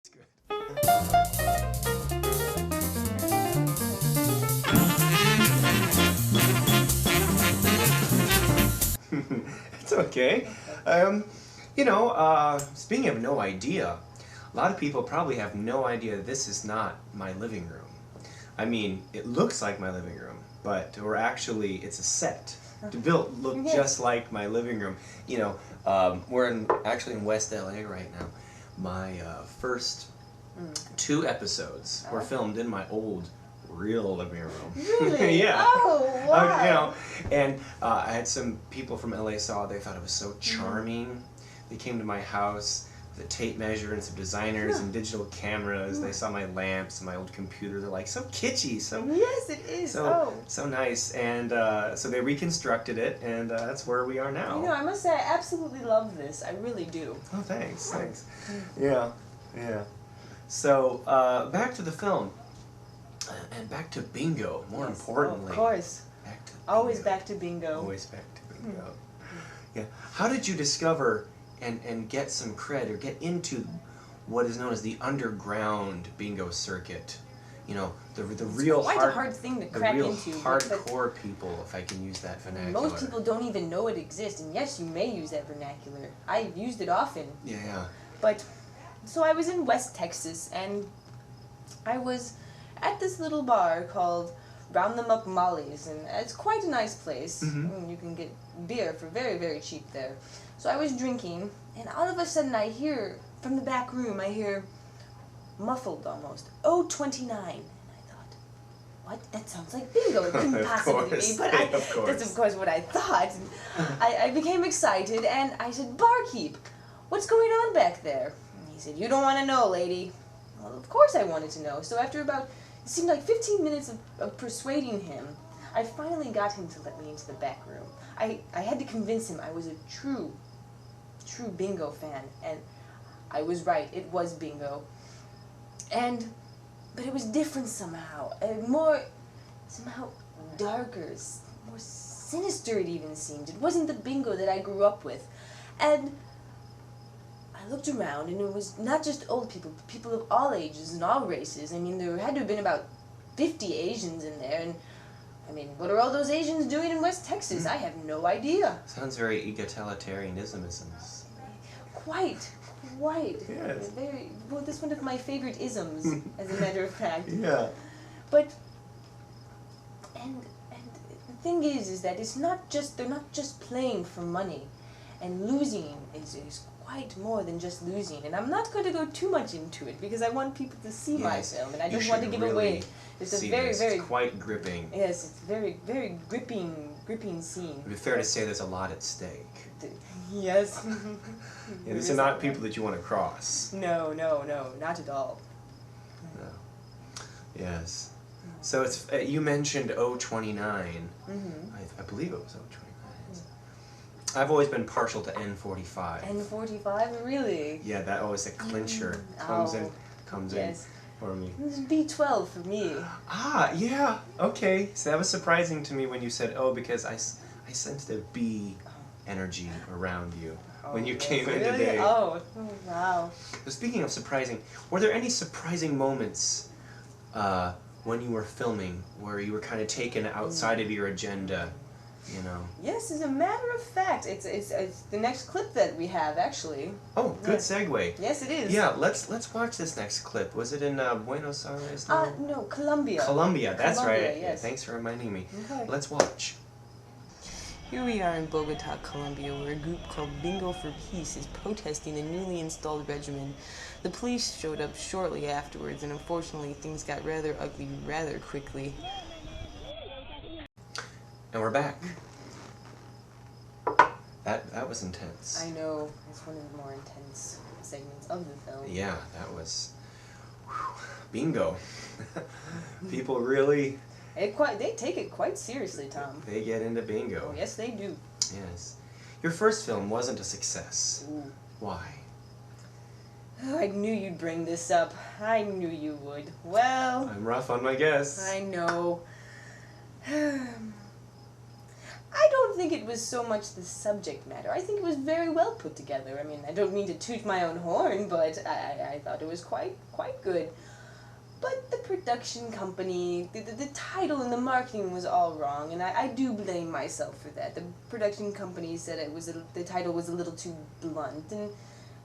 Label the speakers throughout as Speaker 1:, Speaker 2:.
Speaker 1: It's good. It's okay. Speaking of no idea, a lot of people probably have no idea this is not my living room. I mean, it looks like my living room, but it's a set to look just like my living room. We're actually in West LA right now. My first 2 episodes were filmed in my old real living room.
Speaker 2: Really?
Speaker 1: Yeah.
Speaker 2: Oh, wow.
Speaker 1: I had some people from LA saw it. They thought it was so charming. They came to my house with a tape measure and some designers and digital cameras. They saw my lamps and my old computer. They're like, so kitschy, so
Speaker 2: Yes, it is.
Speaker 1: so nice. And so they reconstructed it, and that's where we are now.
Speaker 2: I must say, I absolutely love this. I really do.
Speaker 1: Oh, thanks. Yeah. So back to the film. And back to bingo, more importantly.
Speaker 2: Of course.
Speaker 1: Back to
Speaker 2: Always
Speaker 1: bingo.
Speaker 2: back to bingo.
Speaker 1: Always back to bingo. Yeah. How did you discover and get some cred or get into what is known as the underground bingo circuit? The real
Speaker 2: quite a hard thing to crack into.
Speaker 1: Hardcore people, if I can use that vernacular.
Speaker 2: Most people don't even know it exists, and yes, you may use that vernacular. I've used it often.
Speaker 1: Yeah.
Speaker 2: But, so I was in West Texas, and I was at this little bar called Round Them Up Molly's, and it's quite a nice place. You can get beer for very, very cheap there. So I was drinking, and all of a sudden I hear, from the back room, I hear, muffled almost, "Oh, 29." And I thought, what? That sounds like bingo. It couldn't possibly be, but that's of course what I thought. I became excited, and I said, "Barkeep, what's going on back there?" And he said, "You don't want to know, lady." Well, of course I wanted to know. So after it seemed like 15 minutes of persuading him, I finally got him to let me into the back room. I had to convince him I was a true bingo fan, and I was right, it was bingo. But it was different somehow, somehow darker, more sinister it even seemed. It wasn't the bingo that I grew up with. And I looked around, and it was not just old people, but people of all ages and all races. I mean, there had to have been about 50 Asians in there, and I mean, what are all those Asians doing in West Texas? I have no idea.
Speaker 1: Sounds very egalitarianism.
Speaker 2: Quite.
Speaker 1: Yes.
Speaker 2: That's one of my favorite isms, as a matter of fact.
Speaker 1: Yeah.
Speaker 2: But, and the thing is that they're not just playing for money, and losing is quite more than just losing. And I'm not going to go too much into it because I want people to see my film, and I don't want to give away. It's
Speaker 1: It's quite gripping.
Speaker 2: Yes, it's very, very gripping scene.
Speaker 1: It would be fair to say there's a lot at stake.
Speaker 2: Yes.
Speaker 1: Yeah, these are not people that you want to cross.
Speaker 2: No, not at all.
Speaker 1: No. Yes. So it's you mentioned 029. I believe it was 029. I've always been partial to N45.
Speaker 2: N45, really?
Speaker 1: Yeah, that always a clincher comes in for me.
Speaker 2: This is B12 for me.
Speaker 1: Ah, yeah. Okay. So that was surprising to me when you said because I sensed a B energy around you when you came in
Speaker 2: really?
Speaker 1: today.
Speaker 2: Oh, wow.
Speaker 1: So speaking of surprising, were there any surprising moments when you were filming where you were kind of taken outside of your agenda?
Speaker 2: Yes, as a matter of fact, it's the next clip that we have actually.
Speaker 1: Oh, good segue.
Speaker 2: Yes, it is.
Speaker 1: Yeah, let's watch this next clip. Was it in Buenos Aires?
Speaker 2: No, Colombia.
Speaker 1: Colombia, that's right.
Speaker 2: Yes.
Speaker 1: Yeah, thanks for reminding me.
Speaker 2: Okay.
Speaker 1: Let's watch.
Speaker 2: Here we are in Bogota, Colombia, where a group called Bingo for Peace is protesting the newly installed regimen. The police showed up shortly afterwards, and unfortunately things got rather ugly rather quickly.
Speaker 1: And we're back. That was intense.
Speaker 2: I know. It's one of the more intense segments of the film.
Speaker 1: Yeah, that was bingo. People really
Speaker 2: They take it quite seriously, Tom.
Speaker 1: they get into bingo.
Speaker 2: Oh, yes, they do.
Speaker 1: Yes. Your first film wasn't a success.
Speaker 2: Ooh.
Speaker 1: Why?
Speaker 2: Oh, I knew you'd bring this up. I knew you would. Well,
Speaker 1: I'm rough on my guess.
Speaker 2: I know. I don't think it was so much the subject matter. I think it was very well put together. I mean, I don't mean to toot my own horn, but I thought it was quite good. But the production company, the title and the marketing was all wrong, and I do blame myself for that. The production company said the title was a little too blunt, and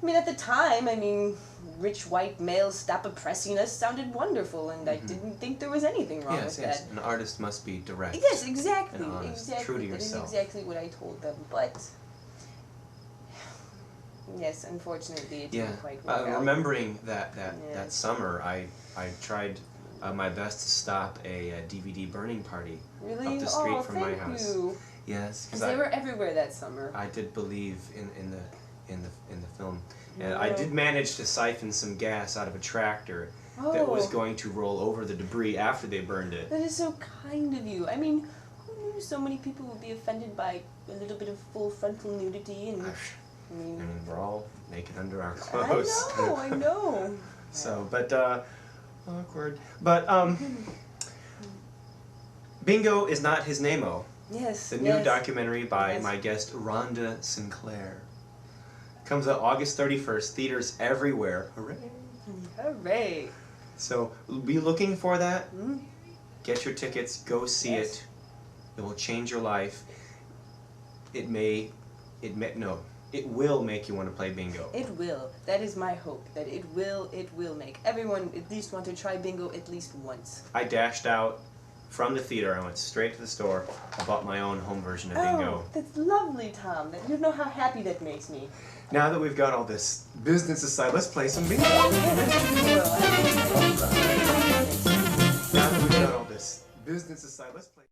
Speaker 2: I mean, at the time, I mean, rich white males stop oppressing us sounded wonderful, and I didn't think there was anything wrong with that.
Speaker 1: An artist must be direct.
Speaker 2: Yes, exactly.
Speaker 1: And honest,
Speaker 2: exactly.
Speaker 1: true to yourself.
Speaker 2: That is exactly what I told them, but yes, unfortunately, it didn't quite work out.
Speaker 1: Remembering that summer, I tried my best to stop a DVD burning party
Speaker 2: Really?
Speaker 1: up the street from my
Speaker 2: thank
Speaker 1: house.
Speaker 2: you.
Speaker 1: Yes,
Speaker 2: Because they were everywhere that summer.
Speaker 1: I did believe in the film, and I did manage to siphon some gas out of a tractor that was going to roll over the debris after they burned it.
Speaker 2: That is so kind of you. I mean, who knew so many people would be offended by a little bit of full frontal nudity and.
Speaker 1: I mean, we're all naked under our clothes.
Speaker 2: I know.
Speaker 1: So, but awkward. But Bingo is not his name-o.
Speaker 2: Yes.
Speaker 1: The new documentary by my guest Rhonda Sinclair comes out August 31st. Theaters everywhere. Hooray!
Speaker 2: Hooray!
Speaker 1: So be looking for that. Get your tickets. Go see it. It will change your life. It will make you want to play bingo.
Speaker 2: It will. That is my hope. That it will make everyone at least want to try bingo at least once.
Speaker 1: I dashed out from the theater. I went straight to the store. I bought my own home version of bingo.
Speaker 2: Oh, that's lovely, Tom. You don't know how happy that makes me.
Speaker 1: Now that we've got all this business aside, let's play some bingo.
Speaker 2: Well,
Speaker 1: Now that we've got all this business aside, let's play.